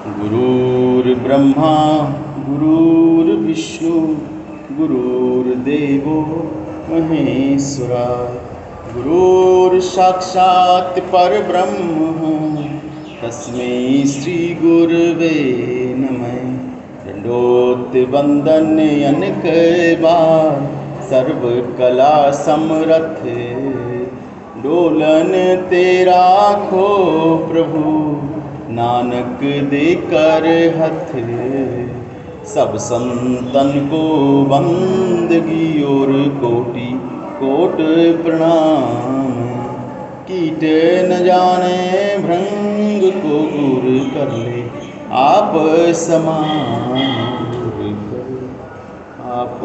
गुरुर्ब्रह्मा गुरुर्विष्णु गुरुर्देवो महेश्वरा गुरुर्साक्षात् परब्रह्म तस्मै श्री गुरवे नमः। दंडोत वंदन अनेक बार सर्व कला समरथ डोलन तेरा खो प्रभु नानक देकर हथ। सब संतन को बंदगी और कोटि कोट प्रणाम। कीट न जाने भृंग को गुर कर ले आप समान। गुर कर आप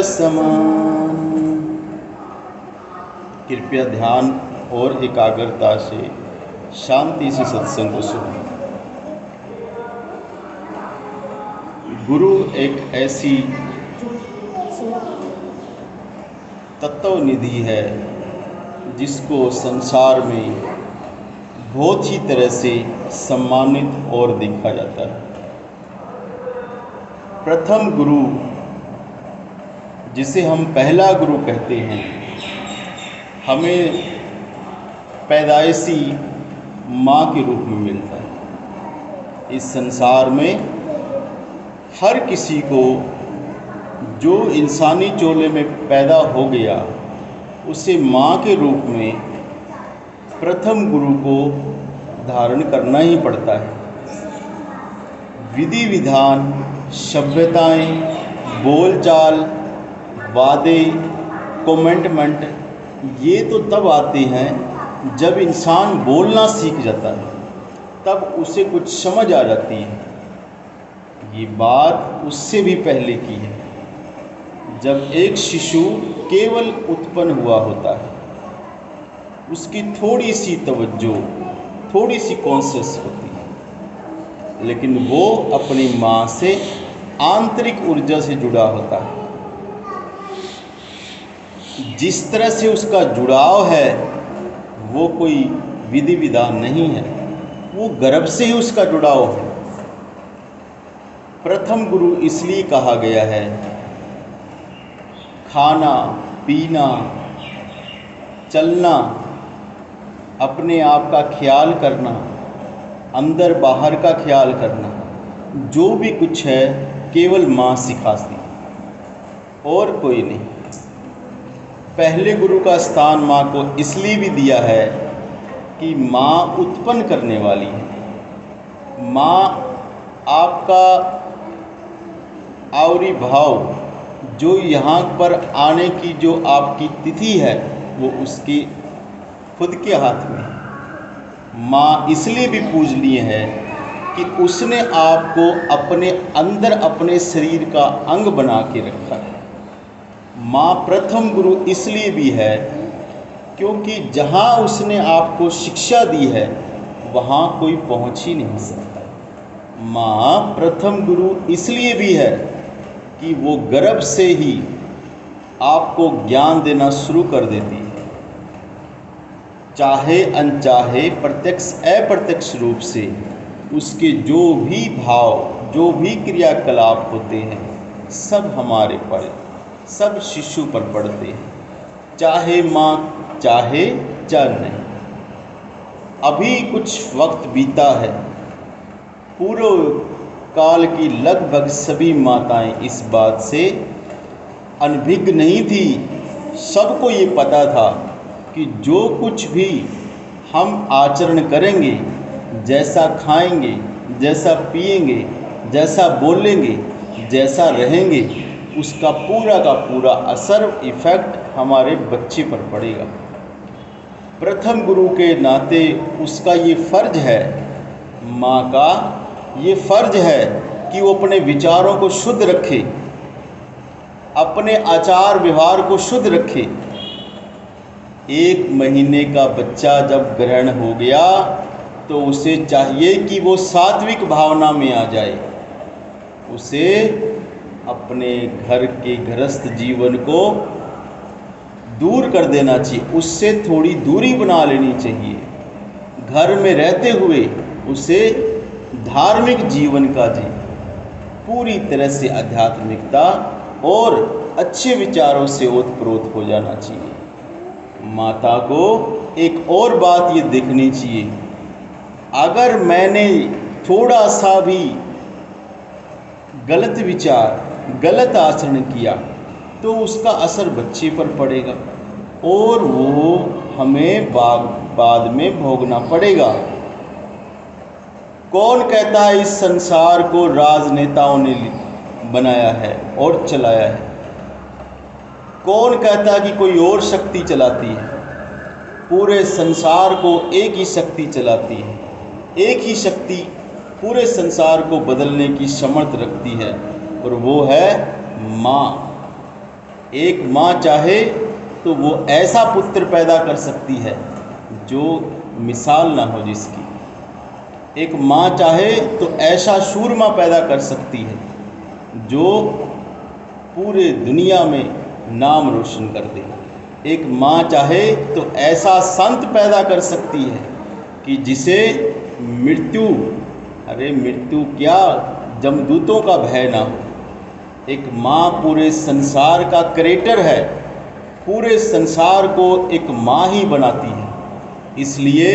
समान। कृपया ध्यान और एकाग्रता से शांति से सत्संग को सुनो। गुरु एक ऐसी तत्व निधि है जिसको संसार में बहुत ही तरह से सम्मानित और देखा जाता है। प्रथम गुरु जिसे हम पहला गुरु कहते हैं, हमें पैदाइशी माँ के रूप में मिलता है। इस संसार में हर किसी को जो इंसानी चोले में पैदा हो गया उसे माँ के रूप में प्रथम गुरु को धारण करना ही पड़ता है। विधि विधान, सभ्यताएं, बोलचाल, वादे, कमेंटमेंट ये तो तब आते हैं जब इंसान बोलना सीख जाता है, तब उसे कुछ समझ आ जाती है। ये बात उससे भी पहले की है, जब एक शिशु केवल उत्पन्न हुआ होता है, उसकी थोड़ी सी तवज्जो, थोड़ी सी कॉन्शियस होती है, लेकिन वो अपनी माँ से आंतरिक ऊर्जा से जुड़ा होता है। जिस तरह से उसका जुड़ाव है वो कोई विधि विधान नहीं है, वो गर्भ से ही उसका जुड़ाव है। प्रथम गुरु इसलिए कहा गया है, खाना पीना, चलना, अपने आप का ख्याल करना, अंदर बाहर का ख्याल करना, जो भी कुछ है केवल माँ सिखाती और कोई नहीं। पहले गुरु का स्थान माँ को इसलिए भी दिया है कि माँ उत्पन्न करने वाली है। माँ आपका आविर्भाव, जो यहाँ पर आने की जो आपकी तिथि है, वो उसकी खुद के हाथ में है। माँ इसलिए भी पूजनीय है कि उसने आपको अपने अंदर अपने शरीर का अंग बना के रखा है। माँ प्रथम गुरु इसलिए भी है क्योंकि जहाँ उसने आपको शिक्षा दी है वहाँ कोई पहुँच ही नहीं सकता। माँ प्रथम गुरु इसलिए भी है कि वो गर्भ से ही आपको ज्ञान देना शुरू कर देती है, चाहे अनचाहे, प्रत्यक्ष अप्रत्यक्ष रूप से। उसके जो भी भाव, जो भी क्रियाकलाप होते हैं, सब हमारे पर, सब शिशु पर पड़ते हैं, चाहे माँ चाहे चाहे नहीं। अभी कुछ वक्त बीता है, पूर्व काल की लगभग सभी माताएं इस बात से अनभिज्ञ नहीं थी। सबको ये पता था कि जो कुछ भी हम आचरण करेंगे, जैसा खाएंगे, जैसा पिएंगे, जैसा बोलेंगे, जैसा रहेंगे, उसका पूरा का पूरा असर, इफ़ेक्ट हमारे बच्चे पर पड़ेगा। प्रथम गुरु के नाते उसका ये फ़र्ज है, माँ का ये फ़र्ज है कि वो अपने विचारों को शुद्ध रखे, अपने आचार व्यवहार को शुद्ध रखे। 1 महीने का बच्चा जब ग्रहण हो गया तो उसे चाहिए कि वो सात्विक भावना में आ जाए। उसे अपने घर के गृहस्थ जीवन को दूर कर देना चाहिए, उससे थोड़ी दूरी बना लेनी चाहिए। घर में रहते हुए उसे धार्मिक जीवन का जी, पूरी तरह से आध्यात्मिकता और अच्छे विचारों से ओतप्रोत हो जाना चाहिए। माता को एक और बात ये देखनी चाहिए, अगर मैंने थोड़ा सा भी गलत विचार, गलत आचरण किया तो उसका असर बच्चे पर पड़ेगा और वो हमें बाद में भोगना पड़ेगा। कौन कहता है इस संसार को राजनेताओं ने बनाया है और चलाया है? कौन कहता है कि कोई और शक्ति चलाती है? पूरे संसार को एक ही शक्ति चलाती है। एक ही शक्ति पूरे संसार को बदलने की समर्थ रखती है और वो है माँ। एक माँ चाहे तो वो ऐसा पुत्र पैदा कर सकती है जो मिसाल ना हो जिसकी। एक माँ चाहे तो ऐसा शूरमा पैदा कर सकती है जो पूरे दुनिया में नाम रोशन कर दे। एक माँ चाहे तो ऐसा संत पैदा कर सकती है कि जिसे मृत्यु क्या, जमदूतों का भय ना हो। एक माँ पूरे संसार का क्रिएटर है, पूरे संसार को एक माँ ही बनाती है। इसलिए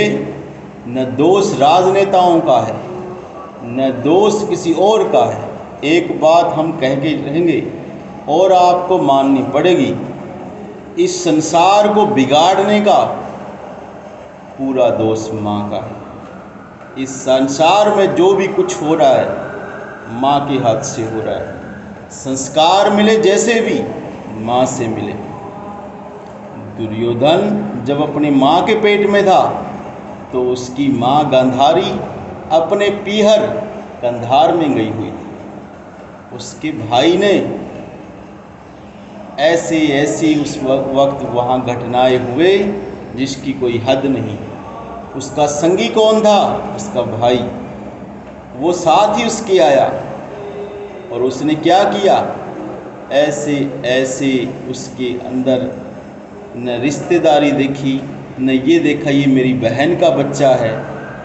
न दोष राजनेताओं का है, न दोष किसी और का है। एक बात हम कह के रहेंगे और आपको माननी पड़ेगी, इस संसार को बिगाड़ने का पूरा दोष माँ का है। इस संसार में जो भी कुछ हो रहा है माँ के हाथ से हो रहा है। संस्कार मिले जैसे भी माँ से मिले। दुर्योधन जब अपनी माँ के पेट में था तो उसकी माँ गांधारी अपने पीहर कंधार में गई हुई थी। उसके भाई ने ऐसी उस वक्त वहाँ घटनाएं हुए जिसकी कोई हद नहीं। उसका संगी कौन था? उसका भाई। वो साथ ही उसके आया और उसने क्या किया? ऐसे उसके अंदर न रिश्तेदारी देखी, न ये देखा ये मेरी बहन का बच्चा है।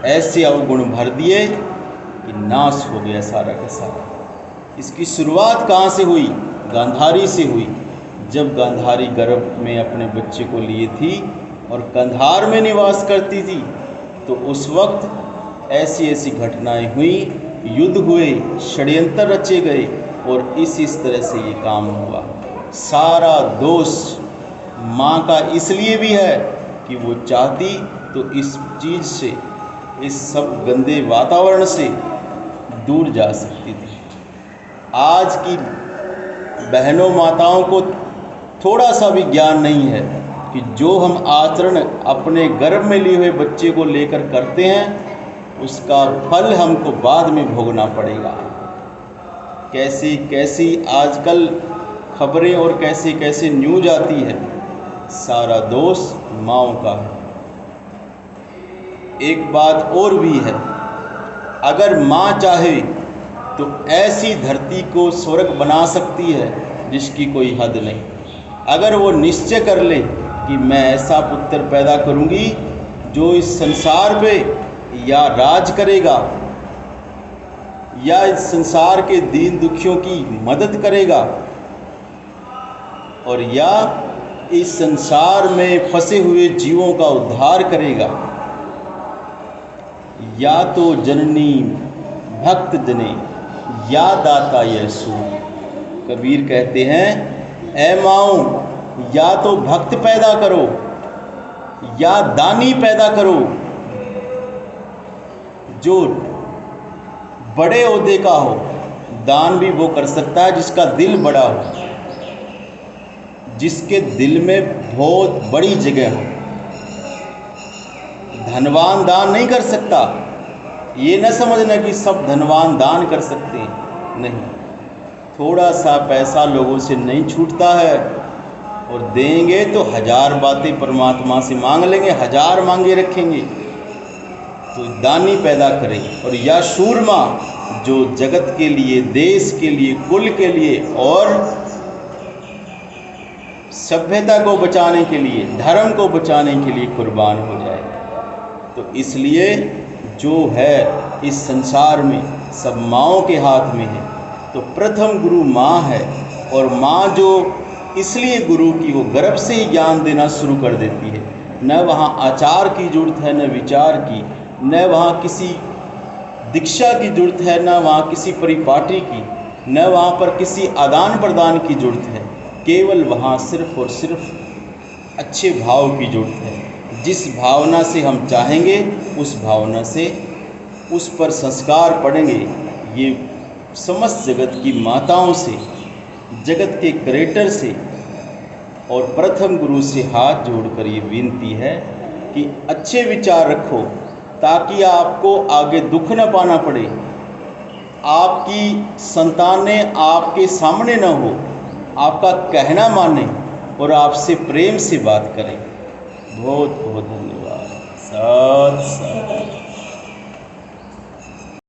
ऐसे अवगुण भर दिए कि नाश हो गया सारा का सारा। इसकी शुरुआत कहाँ से हुई? गांधारी से हुई। जब गांधारी गर्भ में अपने बच्चे को लिए थी और कंधार में निवास करती थी तो उस वक्त ऐसी घटनाएं हुई, युद्ध हुए, षड्यंत्र रचे गए और इस तरह से ये काम हुआ। सारा दोष माँ का इसलिए भी है कि वो चाहती तो इस चीज़ से, इस सब गंदे वातावरण से दूर जा सकती थी। आज की बहनों माताओं को थोड़ा सा भी ज्ञान नहीं है कि जो हम आचरण अपने गर्भ में लिए हुए बच्चे को लेकर करते हैं उसका फल हमको बाद में भोगना पड़ेगा। कैसी आजकल खबरें और कैसे न्यूज आती है। सारा दोष माँओं का है। एक बात और भी है, अगर माँ चाहे तो ऐसी धरती को स्वर्ग बना सकती है जिसकी कोई हद नहीं। अगर वो निश्चय कर ले कि मैं ऐसा पुत्र पैदा करूंगी जो इस संसार पे या राज करेगा या इस संसार के दीन दुखियों की मदद करेगा और या इस संसार में फंसे हुए जीवों का उद्धार करेगा, या तो जननी भक्त जने या दाता यीशु। कबीर कहते हैं, ऐ माओ या तो भक्त पैदा करो या दानी पैदा करो जो बड़े ओहदे का हो। दान भी वो कर सकता है जिसका दिल बड़ा हो, जिसके दिल में बहुत बड़ी जगह हो। धनवान दान नहीं कर सकता। ये न समझना कि सब धनवान दान कर सकते हैं, नहीं। थोड़ा सा पैसा लोगों से नहीं छूटता है और देंगे तो 1000 बातें परमात्मा से मांग लेंगे, 1000 मांगे रखेंगे। तो दानी पैदा करें और या शूरमा जो जगत के लिए, देश के लिए, कुल के लिए और सभ्यता को बचाने के लिए, धर्म को बचाने के लिए कुर्बान हो जाए। तो इसलिए जो है इस संसार में सब माँओं के हाथ में है। तो प्रथम गुरु माँ है, और माँ जो इसलिए गुरु की वो गर्भ से ही ज्ञान देना शुरू कर देती है। न वहाँ आचार की जरूरत है, न विचार की, न वहाँ किसी दीक्षा की जरूरत है, न वहाँ किसी परिपाटी की, न वहाँ पर किसी आदान प्रदान की जरूरत है। केवल वहाँ सिर्फ और सिर्फ अच्छे भाव की जरूरत है। जिस भावना से हम चाहेंगे उस भावना से उस पर संस्कार पड़ेंगे। ये समस्त जगत की माताओं से, जगत के क्रिएटर से और प्रथम गुरु से हाथ जोड़कर ये विनती है कि अच्छे विचार रखो, ताकि आपको आगे दुख न पाना पड़े, आपकी संतानें आपके सामने न हो, आपका कहना माने और आपसे प्रेम से बात करें। बहुत बहुत धन्यवाद। सत सत।